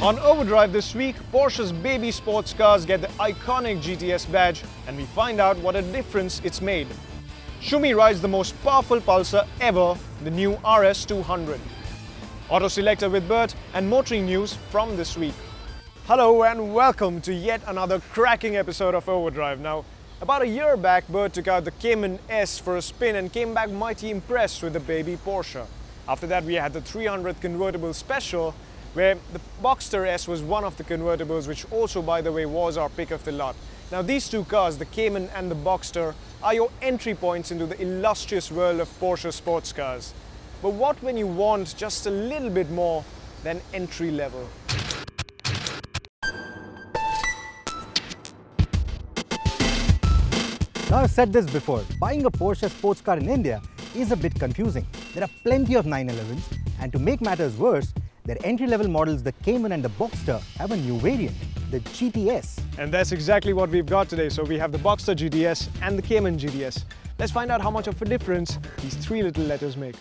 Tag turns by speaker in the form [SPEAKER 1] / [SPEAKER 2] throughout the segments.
[SPEAKER 1] On Overdrive this week, Porsche's baby sports cars get the iconic GTS badge and we find out what a difference it's made. Shumi rides the most powerful Pulsar ever, the new RS200. Auto Selector with Bert and motoring news from this week. Hello and welcome to yet another cracking episode of Overdrive. Now, about a year back, Bert took out the Cayman S for a spin and came back mighty impressed with the baby Porsche. After that, we had the 300 convertible special, where the Boxster S was one of the convertibles, which also, by the way, was our pick of the lot. Now these two cars, the Cayman and the Boxster, are your entry points into the illustrious world of Porsche sports cars. But what when you want just a little bit more than entry level?
[SPEAKER 2] Now, I've said this before, buying a Porsche sports car in India is a bit confusing. There are plenty of 911s, and to make matters worse, their entry-level models, the Cayman and the Boxster, have a new variant, the GTS.
[SPEAKER 1] And that's exactly what we've got today. So we have the Boxster GTS and the Cayman GTS. Let's find out how much of a difference these three little letters make.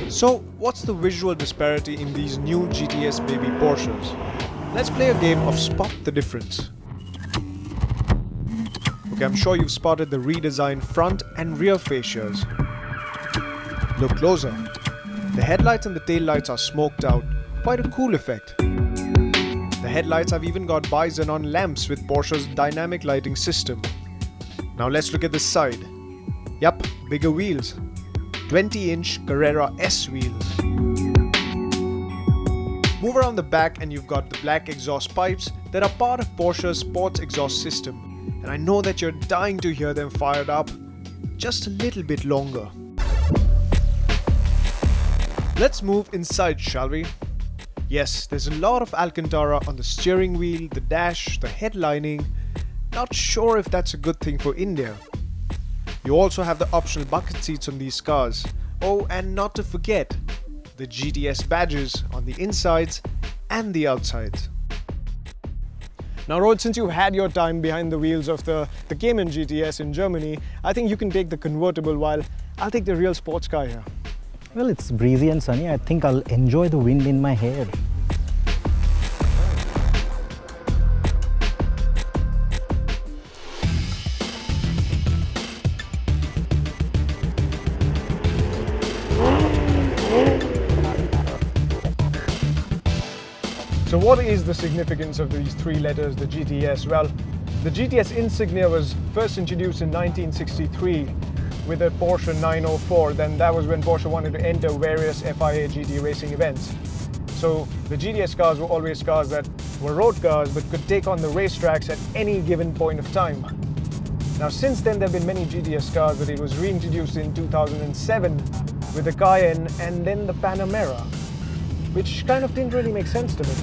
[SPEAKER 1] So, what's the visual disparity in these new GTS baby Porsches? Let's play a game of spot the difference. Okay, I'm sure you've spotted the redesigned front and rear fascias. Look closer. The headlights and the taillights are smoked out, quite a cool effect. The headlights have even got bi-xenon lamps with Porsche's dynamic lighting system. Now let's look at the side. Yup, bigger wheels. 20-inch Carrera S wheels. Move around the back and you've got the black exhaust pipes that are part of Porsche's sports exhaust system. And I know that you're dying to hear them fired up just a little bit longer. Let's move inside, shall we? Yes, there's a lot of Alcantara on the steering wheel, the dash, the headlining. Not sure if that's a good thing for India. You also have the optional bucket seats on these cars. Oh, and not to forget, the GTS badges on the insides and the outsides. Now Rod, since you've had your time behind the wheels of the Cayman GTS in Germany, I think you can take the convertible while I'll take the real sports car here.
[SPEAKER 2] Well, it's breezy and sunny. I think I'll enjoy the wind in my hair.
[SPEAKER 1] So what is the significance of these three letters, the GTS? Well, the GTS insignia was first introduced in 1963 with a Porsche 904. Then that was when Porsche wanted to enter various FIA GT racing events. So the GTS cars were always cars that were road cars but could take on the racetracks at any given point of time. Now since then there have been many GTS cars, but it was reintroduced in 2007 with the Cayman and then the Panamera, which kind of didn't really make sense to me.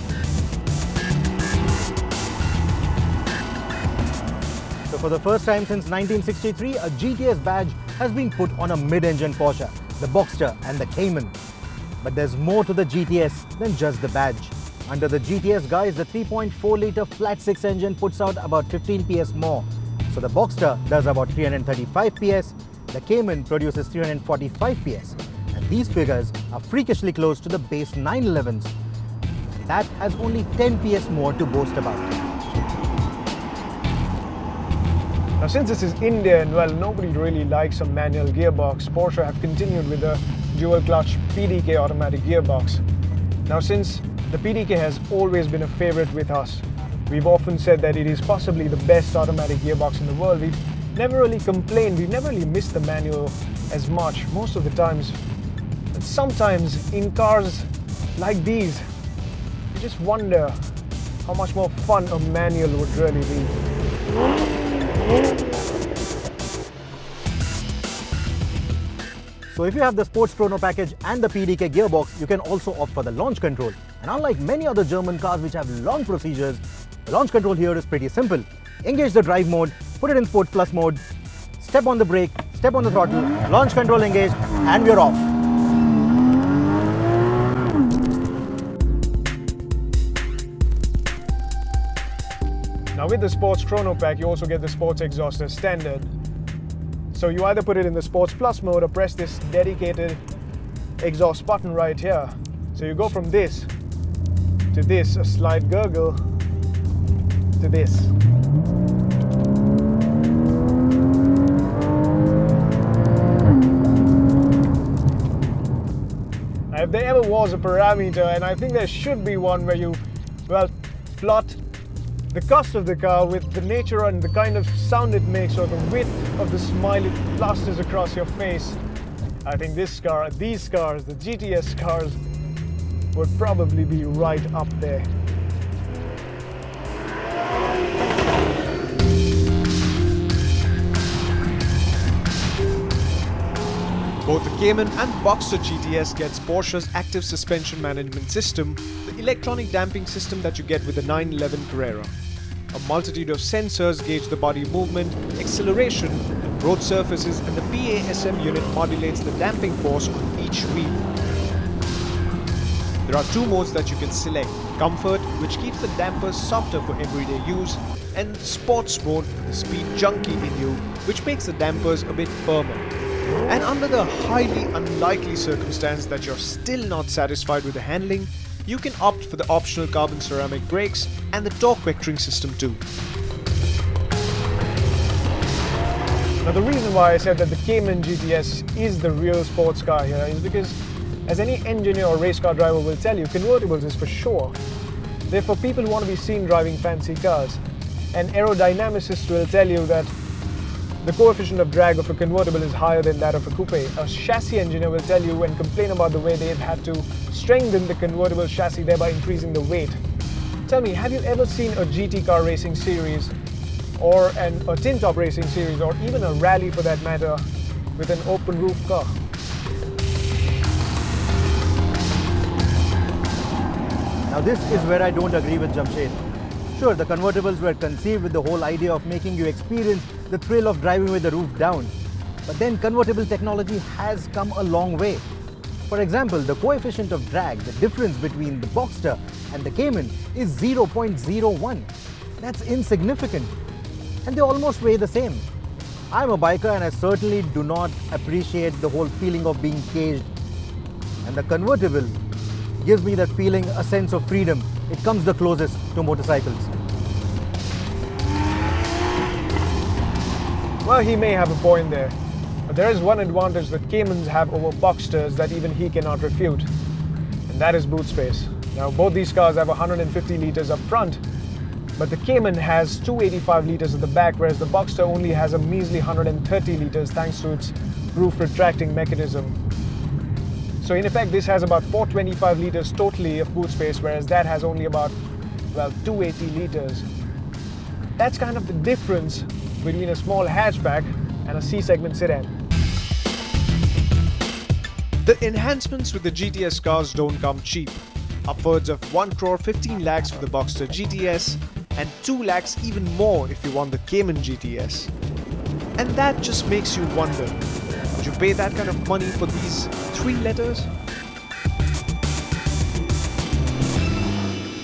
[SPEAKER 2] So for the first time since 1963, a GTS badge has been put on a mid-engine Porsche, the Boxster and the Cayman. But there's more to the GTS than just the badge. Under the GTS, guys, the 3.4-litre flat-six engine puts out about 15 PS more. So the Boxster does about 335 PS, the Cayman produces 345 PS. And these figures are freakishly close to the base 911s. That has only 10 PS more to boast about.
[SPEAKER 1] Now since this is India and well, nobody really likes a manual gearbox, Porsche have continued with the dual clutch PDK automatic gearbox. Now since the PDK has always been a favorite with us, we've often said that it is possibly the best automatic gearbox in the world. We've never really complained, we've never really missed the manual as much most of the times. But sometimes in cars like these, you just wonder how much more fun a manual would really be.
[SPEAKER 2] So if you have the Sports Chrono package and the PDK gearbox, you can also opt for the launch control. And unlike many other German cars which have long procedures, the launch control here is pretty simple. Engage the drive mode, put it in Sports Plus mode, step on the brake, step on the throttle, launch control engaged, and we're off.
[SPEAKER 1] Now with the Sports Chrono pack, you also get the Sports exhaust as standard. So you either put it in the Sports Plus mode or press this dedicated exhaust button right here. So you go from this to this, a slight gurgle, to this. Now, if there ever was a parameter, and I think there should be one where you, well, plot the cost of the car with the nature and the kind of sound it makes or the width of the smile it plasters across your face, I think this car, these cars, the GTS cars, would probably be right up there.
[SPEAKER 3] Both the Cayman and Boxster GTS gets Porsche's active suspension management system, the electronic damping system that you get with the 911 Carrera. A multitude of sensors gauge the body movement, acceleration, and road surfaces, and the PASM unit modulates the damping force on each wheel. There are two modes that you can select: Comfort, which keeps the dampers softer for everyday use, and Sports mode, the speed junkie in you, which makes the dampers a bit firmer. And under the highly unlikely circumstance that you're still not satisfied with the handling, you can opt for the optional carbon ceramic brakes and the torque vectoring system too.
[SPEAKER 1] Now the reason why I said that the Cayman GTS is the real sports car here is because, as any engineer or race car driver will tell you, convertibles is for sure. They're for people who want to be seen driving fancy cars. And aerodynamicists will tell you that the coefficient of drag of a convertible is higher than that of a coupe. A chassis engineer will tell you and complain about the way they've had to strengthen the convertible chassis, thereby increasing the weight. Tell me, have you ever seen a GT car racing series or a tin top racing series, or even a rally for that matter, with an open roof car?
[SPEAKER 2] Now this is where I don't agree with Jamshed. Sure, the convertibles were conceived with the whole idea of making you experience the thrill of driving with the roof down. But then convertible technology has come a long way. For example, the coefficient of drag, the difference between the Boxster and the Cayman, is 0.01. That's insignificant. And they almost weigh the same. I'm a biker and I certainly do not appreciate the whole feeling of being caged. And the convertible gives me that feeling, a sense of freedom. It comes the closest to motorcycles.
[SPEAKER 1] Well, he may have a point there. But there is one advantage that Caymans have over Boxsters that even he cannot refute. And that is boot space. Now, both these cars have 150 litres up front, but the Cayman has 285 litres at the back, whereas the Boxster only has a measly 130 litres thanks to its roof retracting mechanism. So in effect, this has about 425 litres totally of boot space, whereas that has only about, well, 280 litres. That's kind of the difference between a small hatchback and a C-segment sedan.
[SPEAKER 3] The enhancements with the GTS cars don't come cheap. Upwards of 1 crore 15 lakhs for the Boxster GTS and 2 lakhs even more if you want the Cayman GTS. And that just makes you wonder, would you pay that kind of money for these 3 letters?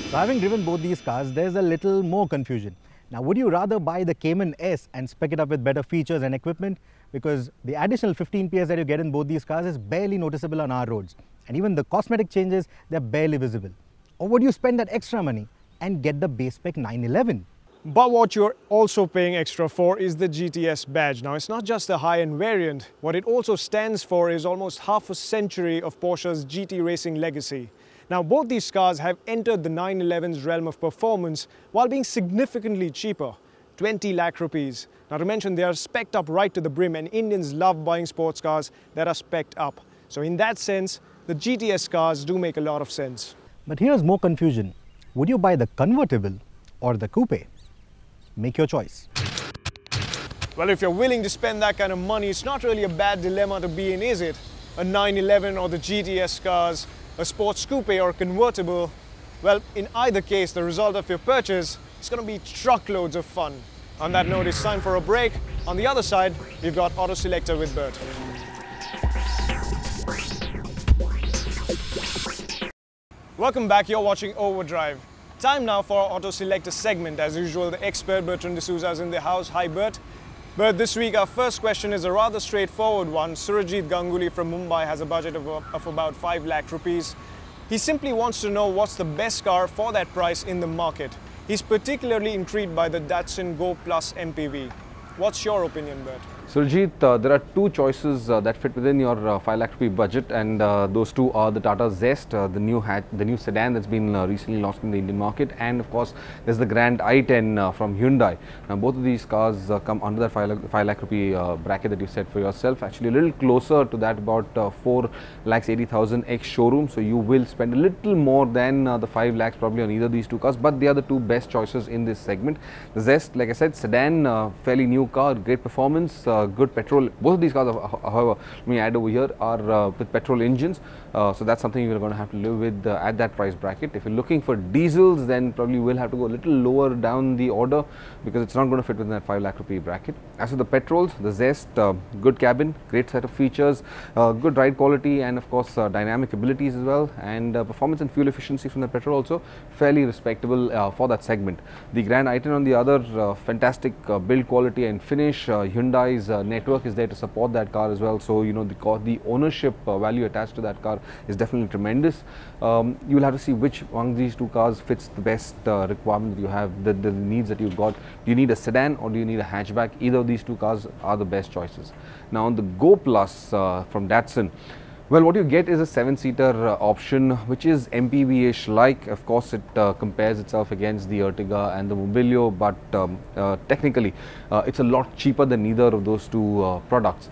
[SPEAKER 2] So having driven both these cars, there's a little more confusion. Now, would you rather buy the Cayman S and spec it up with better features and equipment? Because the additional 15 PS that you get in both these cars is barely noticeable on our roads. And even the cosmetic changes, they're barely visible. Or would you spend that extra money and get the base spec 911?
[SPEAKER 1] But what you're also paying extra for is the GTS badge. Now, it's not just a high-end variant. What it also stands for is almost half a century of Porsche's GT racing legacy. Now, both these cars have entered the 911's realm of performance while being significantly cheaper, 20 lakh rupees. Not to mention, they are specced up right to the brim, and Indians love buying sports cars that are specced up. So in that sense, the GTS cars do make a lot of sense.
[SPEAKER 2] But here's more confusion. Would you buy the convertible or the coupe? Make your choice.
[SPEAKER 1] Well, if you're willing to spend that kind of money, it's not really a bad dilemma to be in, is it? A 911 or the GTS cars, a sports coupe or a convertible. Well, in either case, the result of your purchase is going to be truckloads of fun. On that note, it's time for a break. On the other side, we've got Auto Selector with Bert. Welcome back, you're watching Overdrive. Time now for our Auto Selector segment. As usual, the expert Bertrand D'Souza is in the house. Hi Bert. But this week our first question is a rather straightforward one. Surajit Ganguly from Mumbai has a budget of about 5 lakh rupees. He simply wants to know what's the best car for that price in the market. He's particularly intrigued by the Datsun Go Plus MPV. What's your opinion, Bert?
[SPEAKER 4] Surajit, there are two choices that fit within your 5 lakh rupee budget, and those two are the Tata Zest, the new sedan that's been recently launched in the Indian market, and of course there's the Grand i10 from Hyundai. Now both of these cars come under that 5 lakh rupee bracket that you set for yourself. Actually a little closer to that, about 4,80,000 ex showroom, so you will spend a little more than the 5 lakhs probably on either of these two cars, but they are the two best choices in this segment. The Zest, like I said, sedan, fairly new car, great performance, good petrol. Both of these cars, however, let me add over here, are with petrol engines, so that's something you're going to have to live with at that price bracket. If you're looking for diesels, then probably you will have to go a little lower down the order, because it's not going to fit within that 5 lakh rupee bracket. As for the petrols, the Zest, good cabin, great set of features, good ride quality, and of course dynamic abilities as well, and performance and fuel efficiency from the petrol also fairly respectable for that segment. The Grand i10 on the other, fantastic build quality and finish. Hyundai's network is there to support that car as well, so you know the ownership value attached to that car is definitely tremendous. You will have to see which among these two cars fits the best requirement that you have, the needs that you've got. Do you need a sedan or do you need a hatchback? Either of these two cars are the best choices. Now on the Go Plus from Datsun, well, what you get is a 7-seater option, which is MPV-ish like. Of course, it compares itself against the Ertiga and the Mobilio, but technically, it's a lot cheaper than either of those two products.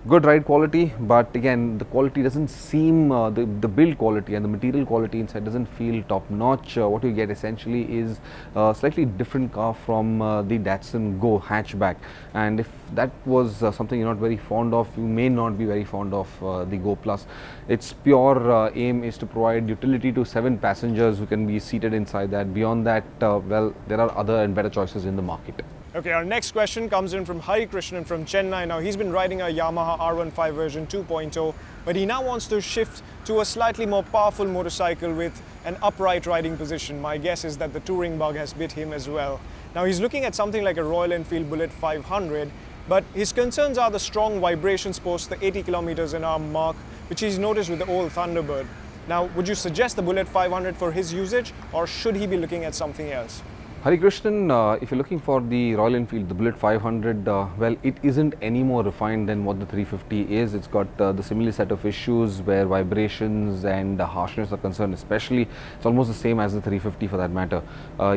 [SPEAKER 4] Good ride quality, but again the quality doesn't seem, the build quality and the material quality inside doesn't feel top notch. What you get essentially is a slightly different car from the Datsun Go hatchback, and if that was something you're not very fond of, you may not be very fond of the Go Plus. Its pure aim is to provide utility to 7 passengers who can be seated inside that. Beyond that, well, there are other and better choices in the market.
[SPEAKER 1] Okay, our next question comes in from Hari Krishnan from Chennai. Now, he's been riding a Yamaha R15 version 2.0, but he now wants to shift to a slightly more powerful motorcycle with an upright riding position. My guess is that the touring bug has bit him as well. Now, he's looking at something like a Royal Enfield Bullet 500, but his concerns are the strong vibrations post the 80 kilometers an hour mark, which he's noticed with the old Thunderbird. Now, would you suggest the Bullet 500 for his usage, or should he be looking at something else?
[SPEAKER 4] Hari Krishnan, if you're looking for the Royal Enfield, the Bullet 500, well, it isn't any more refined than what the 350 is. It's got the similar set of issues where vibrations and harshness are concerned, especially. It's almost the same as the 350 for that matter.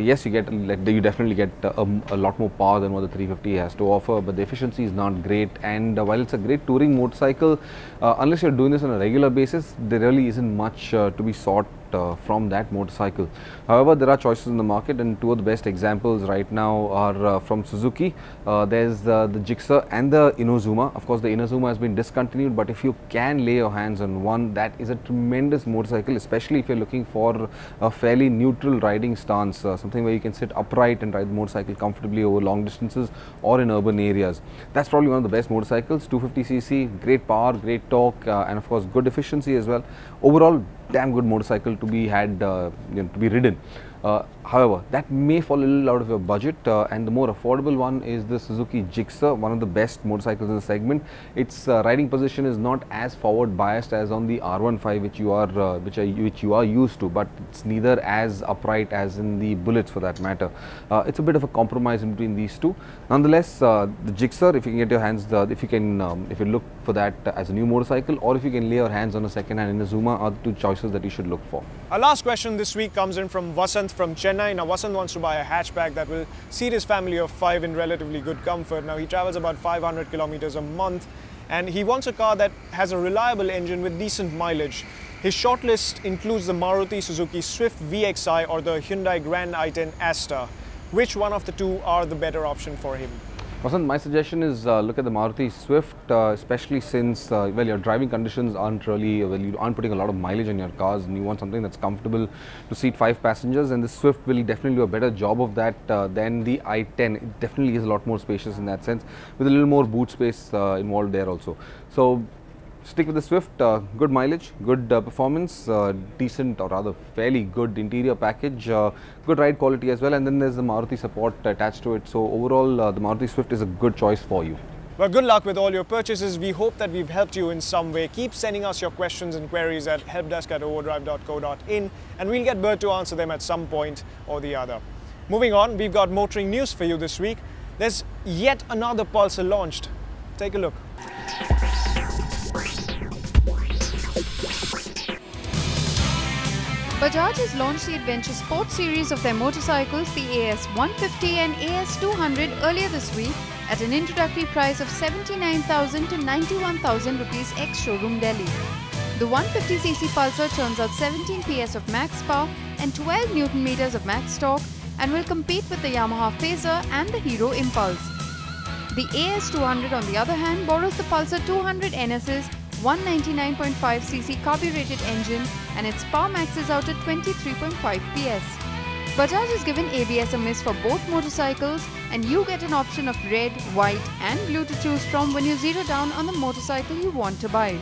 [SPEAKER 4] Yes, you definitely get a lot more power than what the 350 has to offer, but the efficiency is not great. And while it's a great touring motorcycle, unless you're doing this on a regular basis, there really isn't much to be sought from that motorcycle. However, there are choices in the market, and two of the best examples right now are from Suzuki. There's the Gixxer and the Inazuma. Of course, the Inazuma has been discontinued, but if you can lay your hands on one, that is a tremendous motorcycle, especially if you're looking for a fairly neutral riding stance, something where you can sit upright and ride the motorcycle comfortably over long distances or in urban areas. That's probably one of the best motorcycles. 250cc, great power, great torque, and of course good efficiency as well. Overall, damn good motorcycle to be had, to be ridden. However, that may fall a little out of your budget, and the more affordable one is the Suzuki Gixxer, one of the best motorcycles in the segment. Its riding position is not as forward biased as on the R15, which you are used to, but it's neither as upright as in the Bullets for that matter. It's a bit of a compromise in between these two. Nonetheless, the Gixxer, if you can get your hands, if you look for that as a new motorcycle, or if you can lay your hands on a second-hand Inazuma, are the two choices that you should look for.
[SPEAKER 1] Our last question this week comes in from Vasant from Chennai. Now, Vasant wants to buy a hatchback that will seat his family of 5 in relatively good comfort. Now, he travels about 500 kilometers a month, and he wants a car that has a reliable engine with decent mileage. His shortlist includes the Maruti Suzuki Swift VXI or the Hyundai Grand i10 Asta. Which one of the two are the better option for him?
[SPEAKER 4] Vasant, my suggestion is look at the Maruti Swift, especially since well, your driving conditions aren't really, well, you aren't putting a lot of mileage on your cars, and you want something that's comfortable to seat 5 passengers, and the Swift will definitely do a better job of that than the i10. It definitely is a lot more spacious in that sense, with a little more boot space involved there also. So Stick with the Swift, good mileage, good performance, decent or rather fairly good interior package, good ride quality as well, and then there's the Maruti support attached to it. So overall, the Maruti Swift is a good choice for you.
[SPEAKER 1] Well, good luck with all your purchases. We hope that we've helped you in some way. Keep sending us your questions and queries at helpdesk@overdrive.co.in, and we'll get Bert to answer them at some point or the other. Moving on, we've got motoring news for you this week. There's yet another Pulsar launched. Take a look.
[SPEAKER 5] Bajaj has launched the Adventure Sport series of their motorcycles, the AS150 and AS200, earlier this week at an introductory price of 79,000 to 91,000 rupees ex-showroom Delhi. The 150cc Pulsar churns out 17 PS of max power and 12 Nm of max torque and will compete with the Yamaha Phaser and the Hero Impulse. The AS200, on the other hand, borrows the Pulsar 200 NS's 199.5cc carbureted engine and its power maxes out at 23.5 PS. Bajaj has given ABS a miss for both motorcycles, and you get an option of red, white and blue to choose from when you zero down on the motorcycle you want to buy.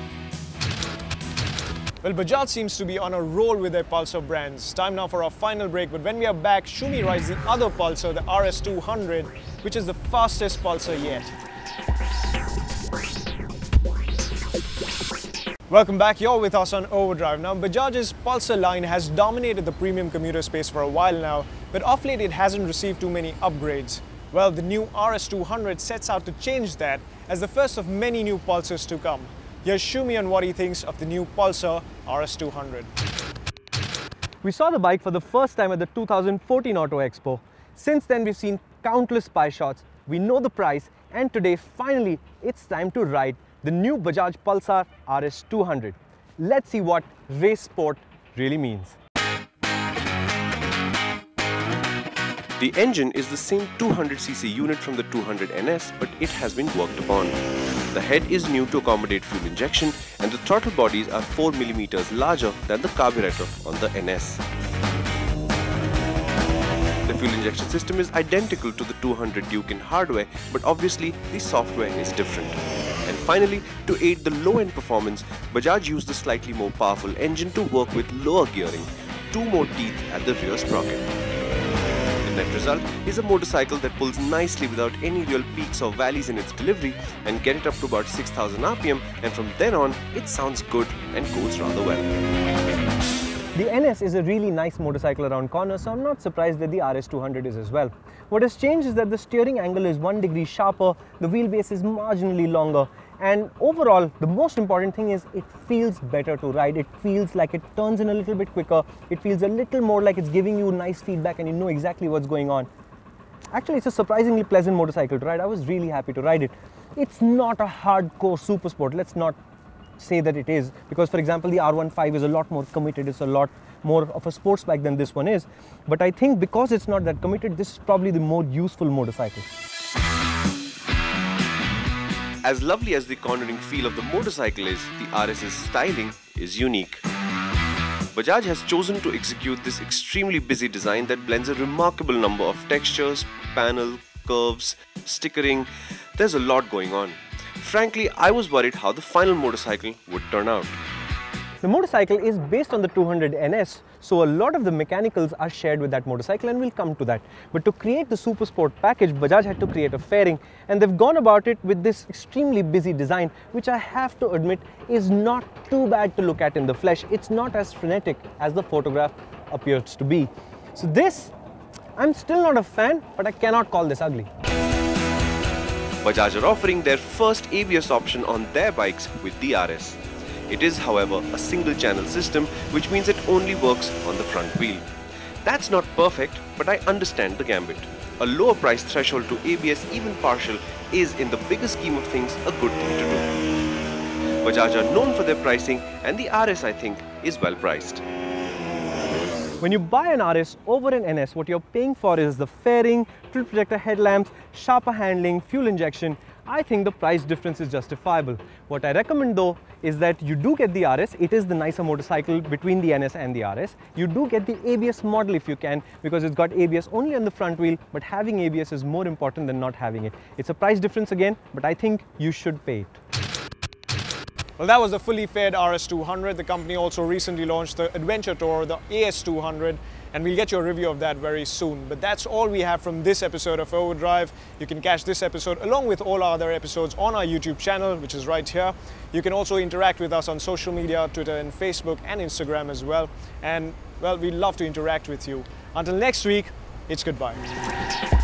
[SPEAKER 1] Well, Bajaj seems to be on a roll with their Pulsar brands. Time now for our final break, but when we are back, Shumi rides the other Pulsar, the RS200, which is the fastest Pulsar yet. Welcome back, you're with us on Overdrive. Now, Bajaj's Pulsar line has dominated the premium commuter space for a while now, but of late it hasn't received too many upgrades. Well, the new RS200 sets out to change that as the first of many new Pulsars to come. Here's Shumi on what he thinks of the new Pulsar RS200.
[SPEAKER 6] We saw the bike for the first time at the 2014 Auto Expo. Since then, we've seen countless spy shots, we know the price, and today, finally, it's time to ride the new Bajaj Pulsar RS200. Let's see what race sport really means.
[SPEAKER 7] The engine is the same 200cc unit from the 200 NS, but it has been worked upon. The head is new to accommodate fuel injection, and the throttle bodies are 4 mm larger than the carburetor on the NS. The fuel injection system is identical to the 200 Duke in hardware, but obviously the software is different. And finally, to aid the low-end performance, Bajaj used the slightly more powerful engine to work with lower gearing, 2 more teeth at the rear sprocket. The net result is a motorcycle that pulls nicely without any real peaks or valleys in its delivery, and get it up to about 6,000 RPM, and from then on, it sounds good and goes rather well.
[SPEAKER 6] The NS is a really nice motorcycle around corners, so I'm not surprised that the RS200 is as well. What has changed is that the steering angle is 1 degree sharper, the wheelbase is marginally longer, and overall, the most important thing is it feels better to ride. It feels like it turns in a little bit quicker, it feels a little more like it's giving you nice feedback and you know exactly what's going on. Actually, it's a surprisingly pleasant motorcycle to ride. I was really happy to ride it. It's not a hardcore super sport, let's not say that it is, because for example the R15 is a lot more committed, it's a lot more of a sports bike than this one is, but I think because it's not that committed, this is probably the more useful motorcycle.
[SPEAKER 7] As lovely as the cornering feel of the motorcycle is, the RS's styling is unique. Bajaj has chosen to execute this extremely busy design that blends a remarkable number of textures, panel, curves, stickering. There's a lot going on. Frankly, I was worried how the final motorcycle would turn out.
[SPEAKER 6] The motorcycle is based on the 200 NS, so a lot of the mechanicals are shared with that motorcycle, and we'll come to that. But to create the Super Sport package, Bajaj had to create a fairing, and they've gone about it with this extremely busy design, which I have to admit is not too bad to look at in the flesh. It's not as frenetic as the photograph appears to be. So this, I'm still not a fan, but I cannot call this ugly.
[SPEAKER 7] Bajaj are offering their first ABS option on their bikes with the RS. It is, however, a single-channel system, which means it only works on the front wheel. That's not perfect, but I understand the gambit. A lower price threshold to ABS, even partial, is in the bigger scheme of things a good thing to do. Bajaj are known for their pricing, and the RS, I think, is well priced.
[SPEAKER 6] When you buy an RS over an NS, what you're paying for is the fairing, tilt projector headlamps, sharper handling, fuel injection. I think the price difference is justifiable. What I recommend though is that you do get the RS. It is the nicer motorcycle between the NS and the RS. You do get the ABS model if you can, because it's got ABS only on the front wheel, but having ABS is more important than not having it. It's a price difference again, but I think you should pay it.
[SPEAKER 1] Well, that was the fully fed RS200. The company also recently launched the Adventure Tour, the AS200, and we'll get you a review of that very soon. But that's all we have from this episode of Overdrive. You can catch this episode along with all our other episodes on our YouTube channel, which is right here. You can also interact with us on social media, Twitter and Facebook and Instagram as well. And well, we'd love to interact with you. Until next week, it's goodbye.